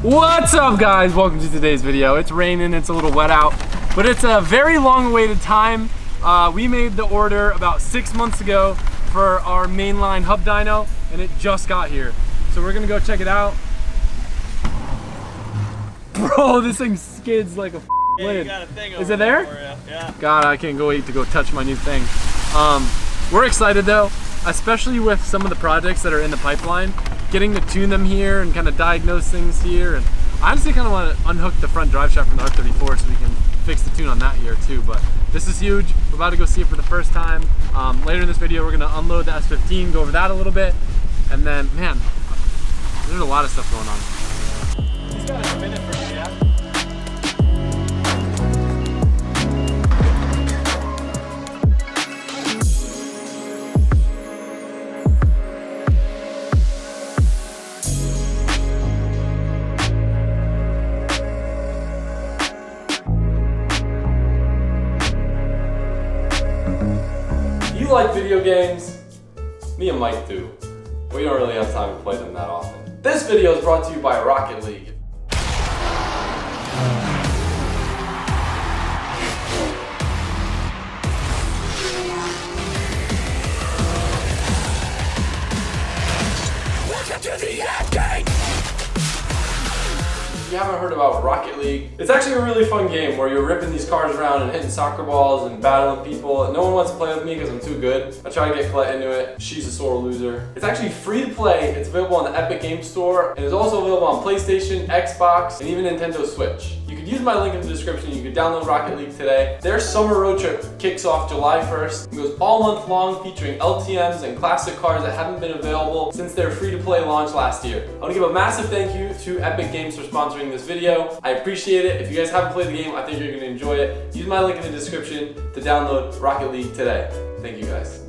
What's up, guys? Welcome to today's video. It's raining, it's a little wet out, but it's a very long-awaited time. We made the order about 6 months ago for our mainline hub dyno, and it just got here. So we're gonna go check it out. Bro, this thing skids like a lid. Is it there? Yeah. God, I can't wait to go touch my new thing. We're excited though, especially with some of the projects that are in the pipeline. Getting to tune them here and kind of diagnose things here, and I honestly kind of want to unhook the front drive shaft from the R34 so we can fix the tune on that here too. But this is huge. We're about to go see it for the first time. Later in this video, we're gonna unload the S15, go over that a little bit, and then, man, there's a lot of stuff going on. He's got a minute for you, yeah? You like video games? Me and Mike do. We don't really have time to play them that often. This video is brought to you by Rocket League. Welcome to the arcade! If you haven't heard about Rocket League, it's actually a really fun game where you're ripping these cars around and hitting soccer balls and battling people. No one wants to play with me because I'm too good. I try to get Colette into it. She's a sore loser. It's actually free to play. It's available on the Epic Games Store and is also available on PlayStation, Xbox, and even Nintendo Switch. You could use my link in the description. You could download Rocket League today. Their summer road trip kicks off July 1st. It goes all month long, featuring LTMs and classic cars that haven't been available since their free-to-play launch last year. I want to give a massive thank you to Epic Games for sponsoring this video. I appreciate it. If you guys haven't played the game, I think you're going to enjoy it. Use my link in the description to download Rocket League today. Thank you guys.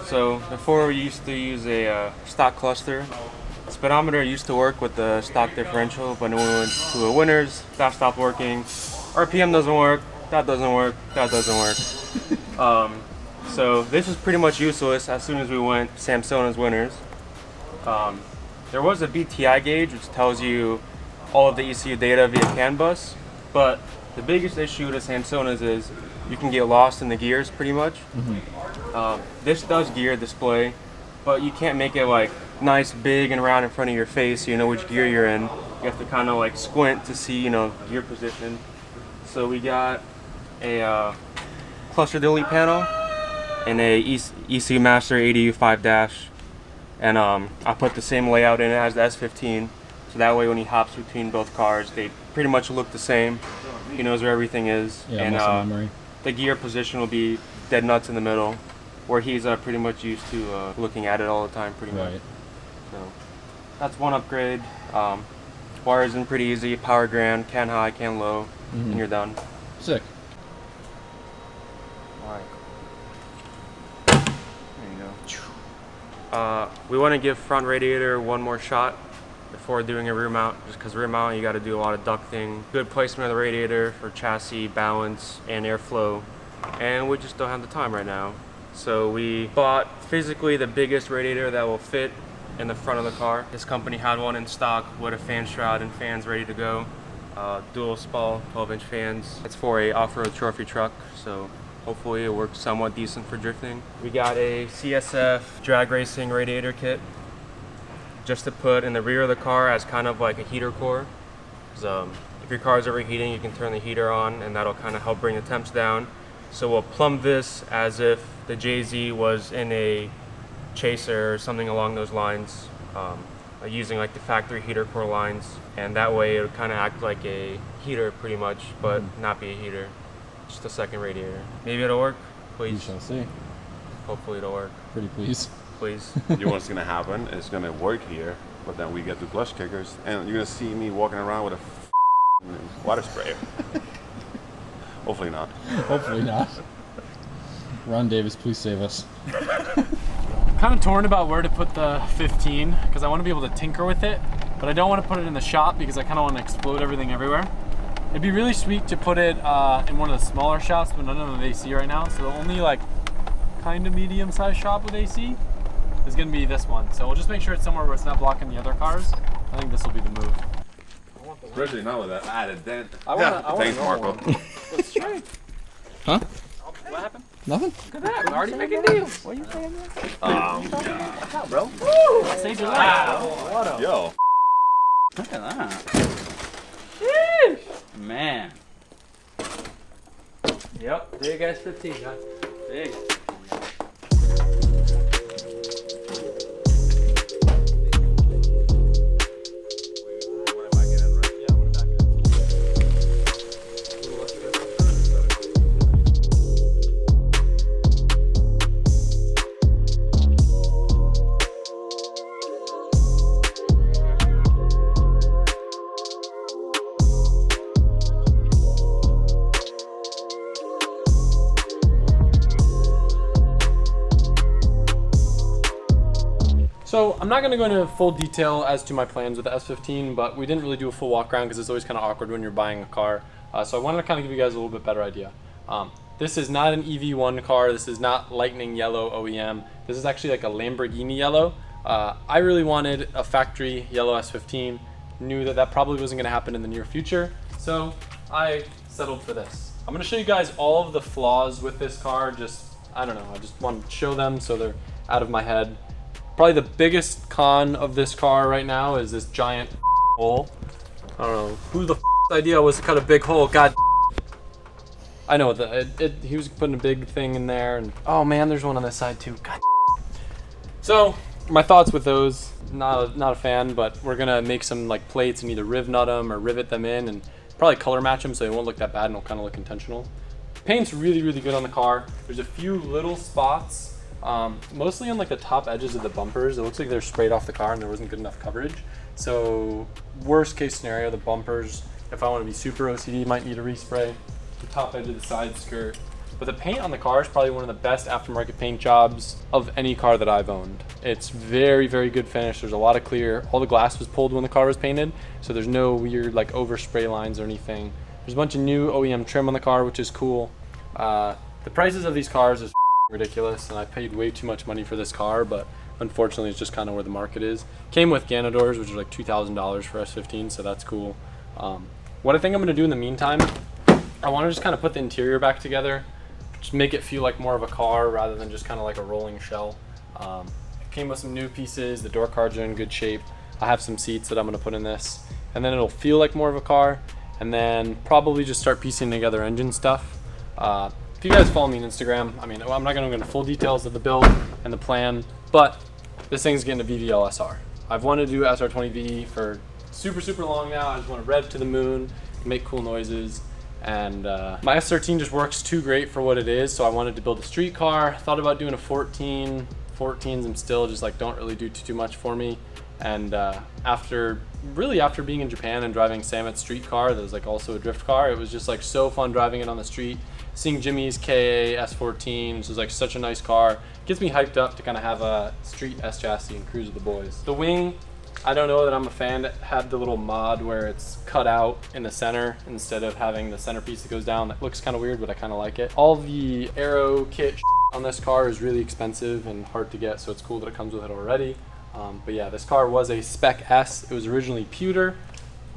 So before we used to use a stock cluster. Speedometer used to work with the stock differential, but when we went to a winners, that stopped working. RPM doesn't work, that doesn't work, that doesn't work. So this is pretty much useless as soon as we went Samsona's winners. There was a BTI gauge which tells you all of the ECU data via CAN bus, but the biggest issue to Samsona's is you can get lost in the gears pretty much. This does gear display, but you can't make it like nice, big, and round in front of your face so you know which gear you're in. You have to kind of like squint to see, gear position. So we got a cluster delete panel and a ECU Master ADU 5-, and I put the same layout in it as the S15. So that way when he hops between both cars, they pretty much look the same. He knows where everything is. Yeah, and memory. The gear position will be dead nuts in the middle, where he's pretty much used to looking at it all the time, pretty much. So that's one upgrade. Wires in pretty easy, power ground, can high, can low, and you're done. Sick. Alright. There you go. We want to give front radiator one more shot before doing a rear mount, just because rear mount you got to do a lot of ducting, good placement of the radiator for chassis balance and airflow, and we just don't have the time right now. So we bought physically the biggest radiator that will fit in the front of the car. This company had one in stock with a fan shroud and fans ready to go. Dual spall 12-inch fans. It's for a off-road trophy truck, so hopefully it works somewhat decent for drifting. We got a CSF drag racing radiator kit just to put in the rear of the car as kind of like a heater core. If your car is overheating, you can turn the heater on and that'll kind of help bring the temps down. So we'll plumb this as if the JZ was in a chaser or something along those lines, using like the factory heater core lines, and that way it would kind of act like a heater pretty much, but not be a heater, just a second radiator. Maybe it'll work, please. We shall see. Hopefully it'll work. Pretty please. Please. You know what's gonna happen? It's gonna work here, but then we get to clutch kickers, and you're gonna see me walking around with a water sprayer. Hopefully not. Hopefully not. Ron Davis, please save us. I'm kind of torn about where to put the 15 because I want to be able to tinker with it, but I don't want to put it in the shop because I kind of want to explode everything everywhere. It'd be really sweet to put it in one of the smaller shops, but none of them have AC right now, so the only like kind of medium-sized shop with AC is going to be this one. So we'll just make sure it's somewhere where it's not blocking the other cars. I think this will be the move. Especially now with that added dent. I wanna Thanks, know Marco. one. Let's straight. Huh? What happened? Nothing? Look at that. We're already making deals. What are you saying? What's up, bro? Saved your life. What up? Yo. Look at that. Sheesh. Man. Yep. There you guys 15, guys. Big. So I'm not going to go into full detail as to my plans with the S15, but we didn't really do a full walk around because it's always kind of awkward when you're buying a car. So I wanted to kind of give you guys a little bit better idea. This is not an EV1 car. This is not lightning yellow OEM. This is actually like a Lamborghini yellow. I really wanted a factory yellow S15. Knew that that probably wasn't going to happen in the near future. So I settled for this. I'm going to show you guys all of the flaws with this car. I don't know. I just want to show them so they're out of my head. Probably the biggest con of this car right now is this giant hole. I don't know who the idea was to cut a big hole. God, I know he was putting a big thing in there, and oh man, there's one on this side too. God. So my thoughts with those, not a fan, but we're gonna make some like plates and either riv nut them or rivet them in, and probably color match them so they won't look that bad and it'll kind of look intentional. Paint's really good on the car. There's a few little spots. Mostly on like the top edges of the bumpers. It looks like they're sprayed off the car and there wasn't good enough coverage. So worst case scenario, the bumpers, if I want to be super OCD, might need a respray. The top edge of the side skirt. But the paint on the car is probably one of the best aftermarket paint jobs of any car that I've owned. It's very good finish. There's a lot of clear. All the glass was pulled when the car was painted, so there's no weird like overspray lines or anything. There's a bunch of new OEM trim on the car, which is cool. The prices of these cars is ridiculous, and I paid way too much money for this car, but unfortunately it's just kind of where the market is. Came with Ganadors, which is like $2,000 for S15, so that's cool. What I think I'm going to do in the meantime, I want to just kind of put the interior back together, just make it feel like more of a car rather than just kind of like a rolling shell. Came with some new pieces. The door cards are in good shape. I have some seats that I'm going to put in this, and then it'll feel like more of a car, and then probably just start piecing together engine stuff. If you guys follow me on Instagram, I mean, I'm not going to go into full details of the build and the plan, but this thing's getting a VVL SR. I've wanted to do SR20V for super long now. I just want to rev to the moon, make cool noises, and my S13 just works too great for what it is, so I wanted to build a street car. Thought about doing a 14. 14s and still just like don't really do too much for me. And after being in Japan and driving Samet's street car, that was like also a drift car, it was just like so fun driving it on the street. Seeing Jimmy's KA S14, which is like such a nice car, gets me hyped up to kind of have a street S chassis and cruise with the boys. The wing, I don't know that I'm a fan. It had the little mod where it's cut out in the center instead of having the centerpiece that goes down. That looks kind of weird, but I kind of like it. All the aero kit on this car is really expensive and hard to get, so it's cool that it comes with it already. But yeah, this car was a Spec S. It was originally pewter.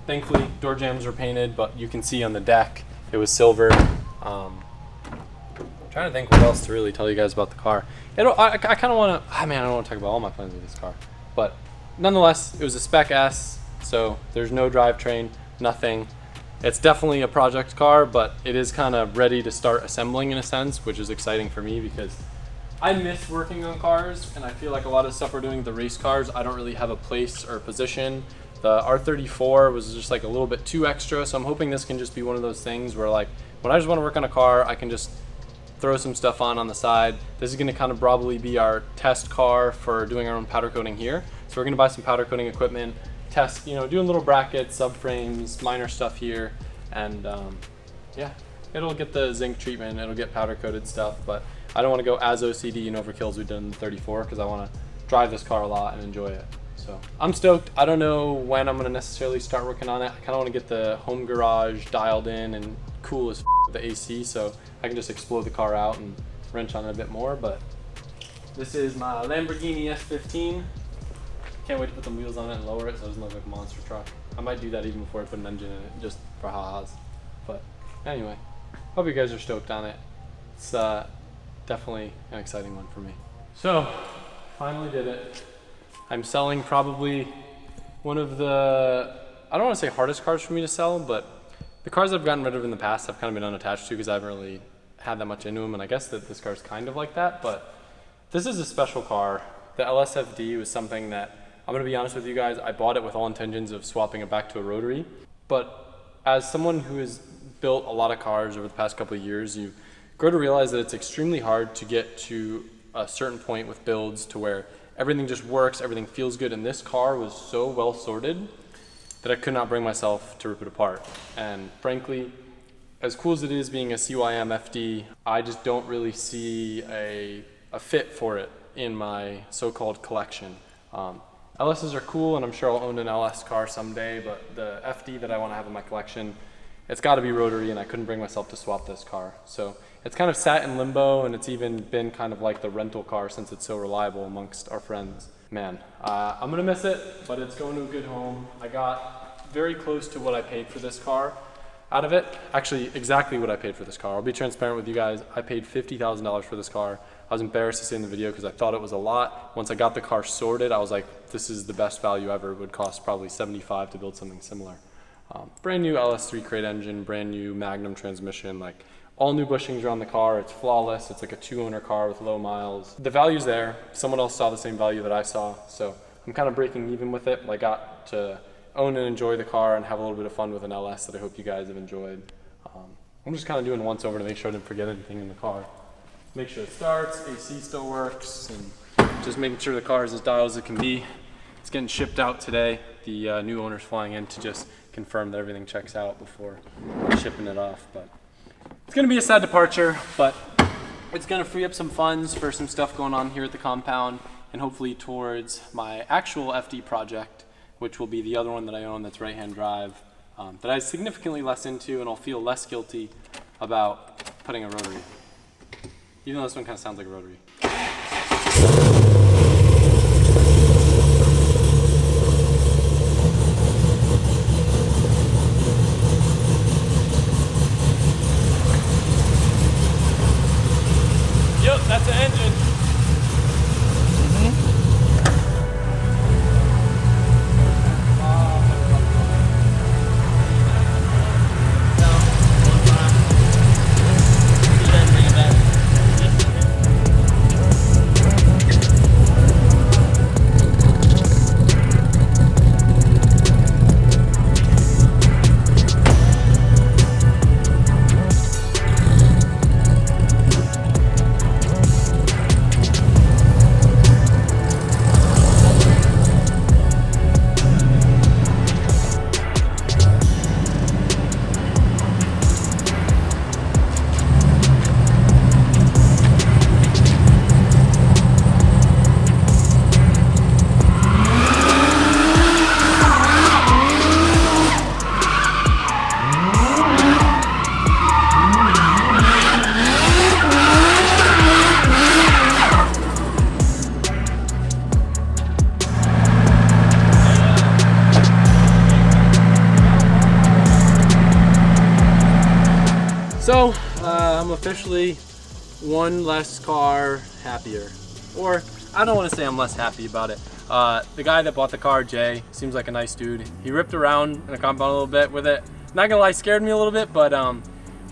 Thankfully, door jambs were painted, but you can see on the deck it was silver. Trying to think what else to really tell you guys about the car. I kind of want to, I don't want to talk about all my plans with this car, but nonetheless, it was a Spec S, so there's no drivetrain, nothing. It's definitely a project car, but it is kind of ready to start assembling in a sense, which is exciting for me because I miss working on cars, and I feel like a lot of stuff we're doing with the race cars, I don't really have a place or a position. The R34 was just like a little bit too extra, so I'm hoping this can just be one of those things where like when I just want to work on a car, I can just throw some stuff on the side. This is going to kind of probably be our test car for doing our own powder coating here. So we're going to buy some powder coating equipment, test, doing little brackets, subframes, minor stuff here, and yeah, it'll get the zinc treatment, it'll get powder coated stuff, but I don't want to go as OCD and overkill as we've done in the 34 because I want to drive this car a lot and enjoy it. So I'm stoked. I don't know when I'm going to necessarily start working on it. I kind of want to get the home garage dialed in and cool as with the AC, so I can just explode the car out and wrench on it a bit more. But this is my Lamborghini S15. Can't wait to put some wheels on it and lower it so it doesn't look like a monster truck. I might do that even before I put an engine in it, just for ha-has. But anyway, hope you guys are stoked on it. It's definitely an exciting one for me. So, finally did it. I'm selling probably one of the, I don't want to say hardest cars for me to sell, but the cars I've gotten rid of in the past I've kind of been unattached to because I haven't really had that much into them, and I guess that this car's kind of like that, but this is a special car. The LS FD was something that, I'm gonna be honest with you guys, I bought it with all intentions of swapping it back to a rotary, but as someone who has built a lot of cars over the past couple of years, you grow to realize that it's extremely hard to get to a certain point with builds to where everything just works, everything feels good, and this car was so well sorted that I could not bring myself to rip it apart. And frankly, as cool as it is being a CYM FD, I just don't really see a fit for it in my so-called collection. LSs are cool, and I'm sure I'll own an LS car someday, but the FD that I want to have in my collection, it's got to be rotary, and I couldn't bring myself to swap this car. So it's kind of sat in limbo, and it's even been kind of like the rental car since it's so reliable amongst our friends. Man, I'm gonna miss it, but it's going to a good home. I got very close to what I paid for this car out of it. Actually, exactly what I paid for this car. I'll be transparent with you guys. I paid $50,000 for this car. I was embarrassed to say in the video because I thought it was a lot. Once I got the car sorted, I was like, this is the best value ever. It would cost probably $75 to build something similar. Brand new LS3 crate engine, brand new Magnum transmission, like all new bushings are on the car. It's flawless. It's like a 2-owner car with low miles. The value's there. Someone else saw the same value that I saw, so I'm kind of breaking even with it. I got to own and enjoy the car and have a little bit of fun with an LS that I hope you guys have enjoyed. I'm just kind of doing once over to make sure I didn't forget anything in the car. Make sure it starts, AC still works, and just making sure the car is as dialed as it can be. It's getting shipped out today. The new owner's flying in to just confirm that everything checks out before shipping it off. But it's gonna be a sad departure, but it's gonna free up some funds for some stuff going on here at the compound and hopefully towards my actual FD project, which will be the other one that I own that's right-hand drive, that I significantly less into, and I'll feel less guilty about putting a rotary. Even though this one kind of sounds like a rotary. Yep, that's an engine. So, I'm officially one less car happier. Or, I don't want to say I'm less happy about it. The guy that bought the car, Jay, seems like a nice dude. He ripped around in the compound a little bit with it. Not gonna lie, scared me a little bit, but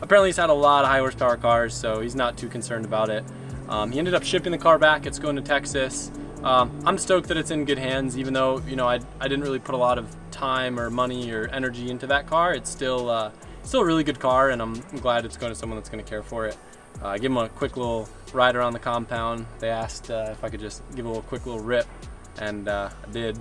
apparently he's had a lot of high horsepower cars, so he's not too concerned about it. He ended up shipping the car back. It's going to Texas. I'm stoked that it's in good hands, even though, you know, I didn't really put a lot of time or money or energy into that car. It's still a really good car, and I'm glad it's going to someone that's going to care for it. I gave them a quick little ride around the compound. They asked if I could just give a quick little rip, and I did.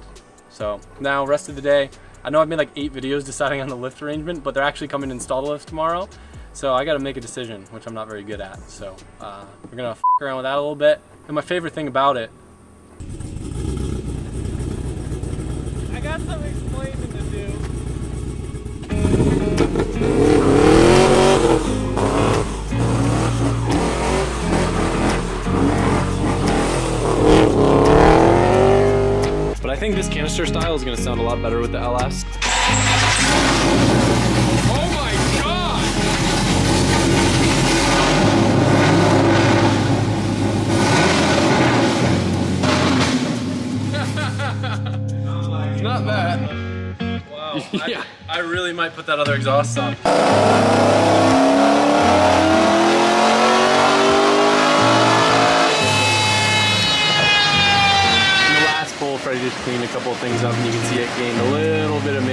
So now, rest of the day, I know I've made like 8 videos deciding on the lift arrangement, but they're actually coming to install the lift tomorrow. So I got to make a decision, which I'm not very good at. So we're gonna f around with that a little bit. And my favorite thing about it, I got some explaining to do. but I think this canister style is gonna sound a lot better with the LS. Oh my god! It's not that. Wow. Yeah. I really might put that other exhaust on. Freddie just cleaned a couple of things up and you can see it gained a little bit of